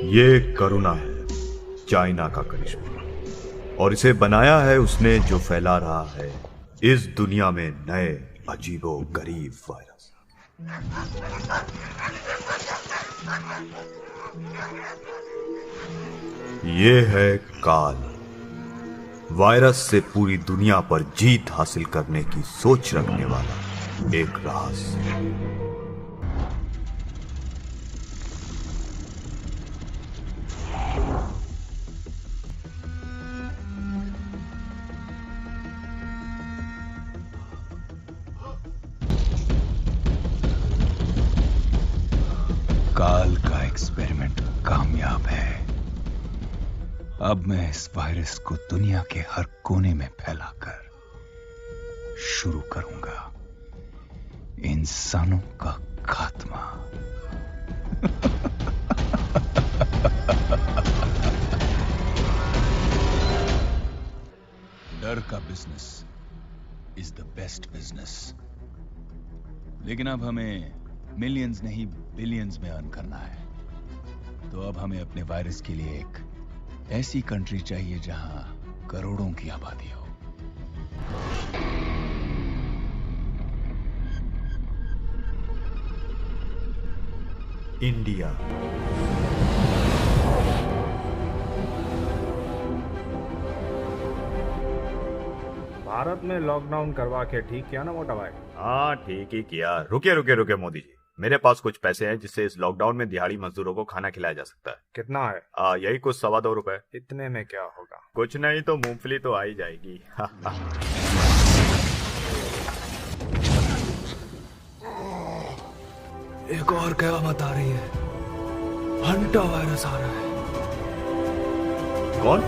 ये करुणा है, चाइना का करिश्मा, और इसे बनाया है उसने जो फैला रहा है इस दुनिया में नए अजीबो गरीब वायरस। ये है काल, वायरस से पूरी दुनिया पर जीत हासिल करने की सोच रखने वाला एक रहस्य। काल का एक्सपेरिमेंट कामयाब है। अब मैं इस वायरस को दुनिया के हर कोने में फैलाकर शुरू करूंगा इंसानों का खात्मा। डर का business is the best business, लेकिन अब हमें मिलियंस नहीं बिलियंस में अर्न करना है। तो अब हमें अपने वायरस के लिए एक ऐसी कंट्री चाहिए जहां करोड़ों की आबादी हो। इंडिया। भारत में लॉकडाउन करवा के ठीक किया ना मोटा भाई? हाँ ठीक ही किया। रुके मोदी जी, मेरे पास कुछ पैसे हैं जिससे इस लॉकडाउन में दिहाड़ी मजदूरों को खाना खिलाया जा सकता है। कितना है? यही कुछ 2.25 रुपए। इतने में क्या होगा? कुछ नहीं तो मूंगफली तो आ ही जाएगी। एक और क़यामत आ रही है, हंटा वायरस आ रहा है। कौन?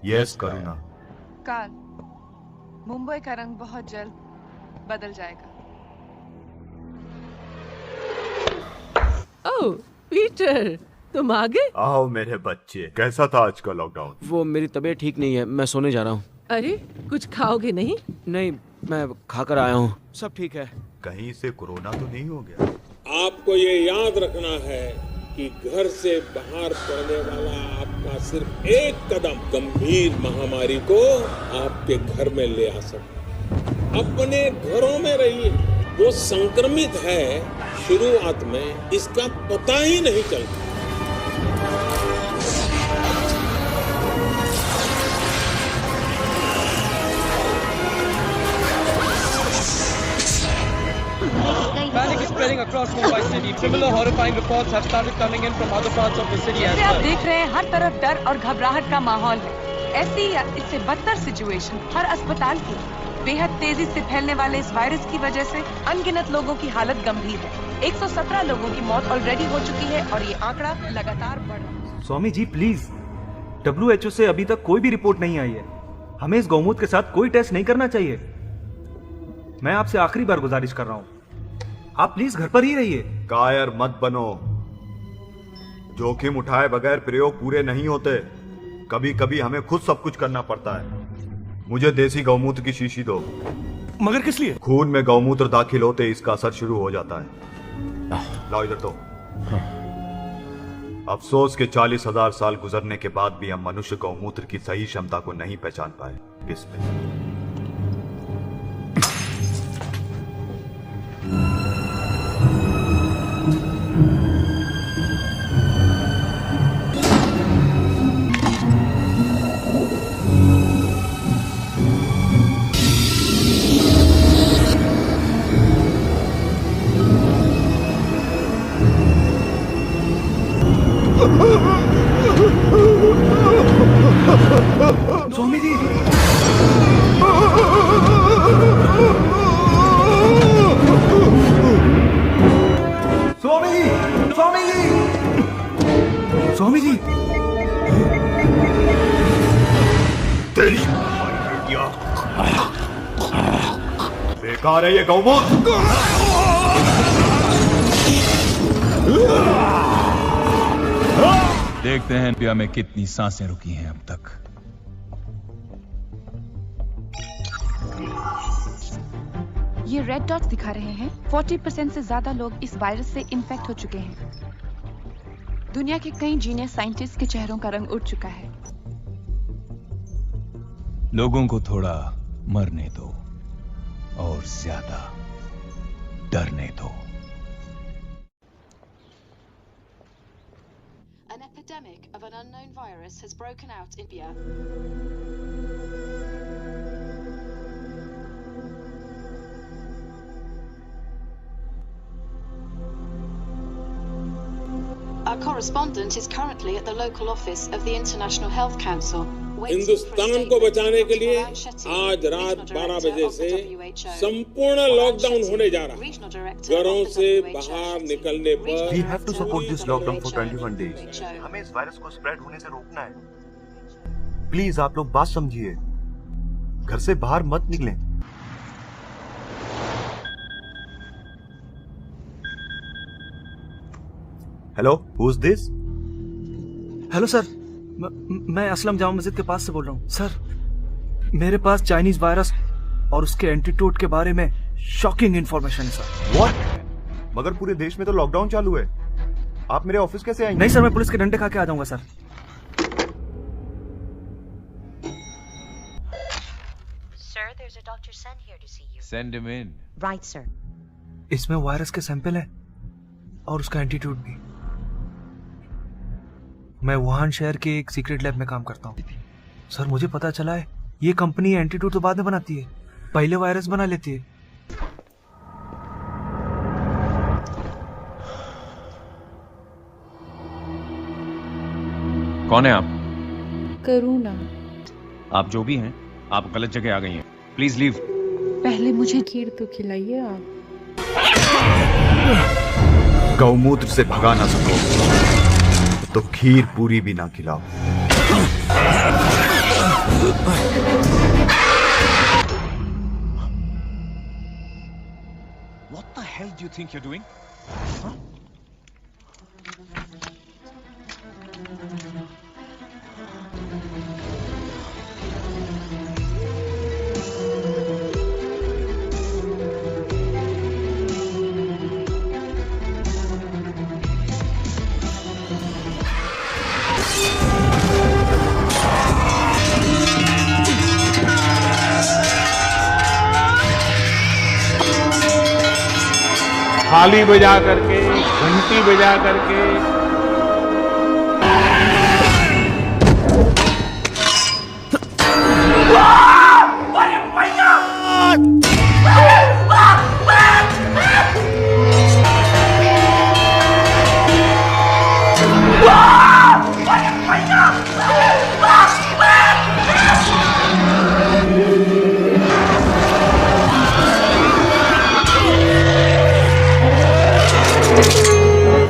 यस करुणा। काल, मुंबई का रंग बहुत जल्द बदल जाएगा। ओह पीटर, तुम आ गए? आओ मेरे बच्चे, कैसा था आज का लॉकडाउन? वो मेरी तबीयत ठीक नहीं है, मैं सोने जा रहा हूँ। अरे कुछ खाओगे नहीं? नहीं, मैं खाकर आया हूँ, सब ठीक है। कहीं से कोरोना तो नहीं हो गया? आपको ये याद रखना है कि घर से बाहर पड़ने वाला आपका सिर्फ एक कदम गंभीर महामारी को आपके घर में ले आ सकता है। अपने घरों में रहिए। वो संक्रमित है, शुरुआत में इसका पता ही नहीं चलता। Panic is spreading across Mumbai city. Similar horrifying reports have started coming in from other parts of the city as जैसे आप well. देख रहे हैं, हर तरफ डर और घबराहट का माहौल है। ऐसी या इससे बदतर सिचुएशन हर अस्पताल की। बेहद तेजी से फैलने वाले इस वायरस की वजह से अनगिनत लोगों की हालत गंभीर है। 117 लोगों की मौत ऑलरेडी हो चुकी है और ये आंकड़ा लगातार बढ़ रहा है। स्वामी जी प्लीज, WHO से अभी तक कोई भी रिपोर्ट नहीं आई है। हमें इस गौमूत्र के साथ कोई टेस्ट नहीं करना चाहिए। मैं आपसे आखिरी बार गुजारिश कर रहा हूं, आप प्लीज घर पर ही रहिए। कायर मत बनो। जोखिम उठाए बगैर प्रयोग पूरे नहीं होते। कभी कभी हमें खुद सब कुछ करना पड़ता है। मुझे देसी गौमूत्र की शीशी दो। मगर किस लिए? खून में गौमूत्र दाखिल होते इसका असर शुरू हो जाता है। लाओ इधर तो। अफसोस के 40,000 साल गुजरने के बाद भी हम मनुष्य गौमूत्र की सही क्षमता को नहीं पहचान पाए। इसमें स्वामी जी, तेरी बेटिया बेकार है ये गौमूत्र। देखते हैं इंडिया में कितनी सांसें रुकी हैं अब तक। ये रेड डॉट्स दिखा रहे हैं 40% से ज्यादा लोग इस वायरस से इन्फेक्ट हो चुके हैं। दुनिया के कई जीनियस साइंटिस्ट के चेहरों का रंग उड़ चुका है। लोगों को थोड़ा मरने दो और ज्यादा डरने दो। An epidemic of an unknown virus has broken out in India. Our correspondent is currently at the local office of the International Health Council. Hindustan को बचाने के लिए आज रात 12 बजे से संपूर्ण लॉकडाउन होने जा रहा है। घरों से बाहर निकलने पर We have to support this lockdown for 21 days. हमें इस वायरस को स्प्रेड होने से रोकना है। प्लीज आप लोग बात समझिए, घर से बाहर मत निकलें। Hello, who is this? Hello sir, मैं असलम जामा मस्जिद के पास से बोल रहा हूँ। सर, मेरे पास चाइनीज वायरस और उसके एंटीटोड के बारे में शॉकिंग इंफॉर्मेशन है सर। व्हाट? मगर पूरे देश में तो लॉकडाउन चालू है, आप मेरे ऑफिस कैसे आएंगे? नहीं सर, मैं पुलिस के डंडे खा के आ जाऊंगा sir. Sir, there's a Dr. Sen here to see you. Send him in. Right, sir. इसमें वायरस के सैंपल है और उसका एंटीट्यूड भी। मैं वुहान शहर के एक सीक्रेट लैब में काम करता हूँ सर। मुझे पता चला है ये कंपनी एंटीट्यूड तो बाद में बनाती है, पहले वायरस बना लेती है। कौन है आप? करुणा। आप जो भी हैं, आप गलत जगह आ गई हैं। Please leave. पहले मुझे खीर तो खिलाइए आप। गौमूत्र से भगा ना सको तो खीर पूरी भी ना खिलाओ। What the hell do you think you're doing? Huh? थाली बजा करके, घंटी बजा करके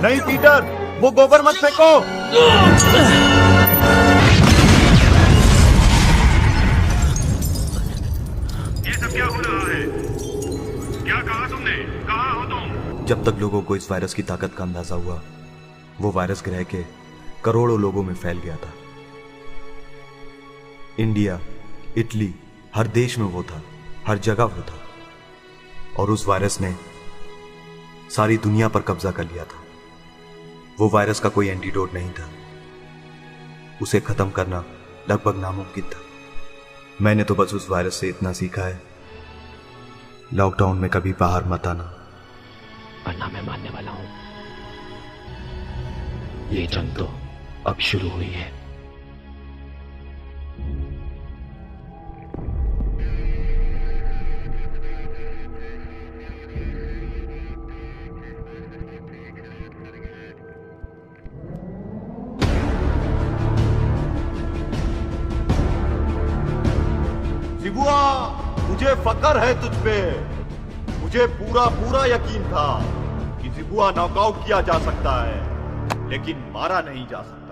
नहीं पीटर, वो गोबर मत फेंको। ये सब क्या हो रहा है? क्या कहा तुमने? कहाँ हो तुम? जब तक लोगों को इस वायरस की ताकत का अंदाजा हुआ, वो वायरस ग्रह के करोड़ों लोगों में फैल गया था। इंडिया, इटली, हर देश में वो था, हर जगह वो था। और उस वायरस ने सारी दुनिया पर कब्जा कर लिया था। वो वायरस का कोई एंटीडोट नहीं था, उसे खत्म करना लगभग नामुमकिन था। मैंने तो बस उस वायरस से इतना सीखा है, लॉकडाउन में कभी बाहर मत आना, वरना मैं मानने वाला हूं। ये जंग तो अब शुरू हुई है। जिबुआ, मुझे फक्र है तुझ पे। मुझे पूरा पूरा यकीन था कि जिबुआ नॉकआउट किया जा सकता है, लेकिन मारा नहीं जा सकता।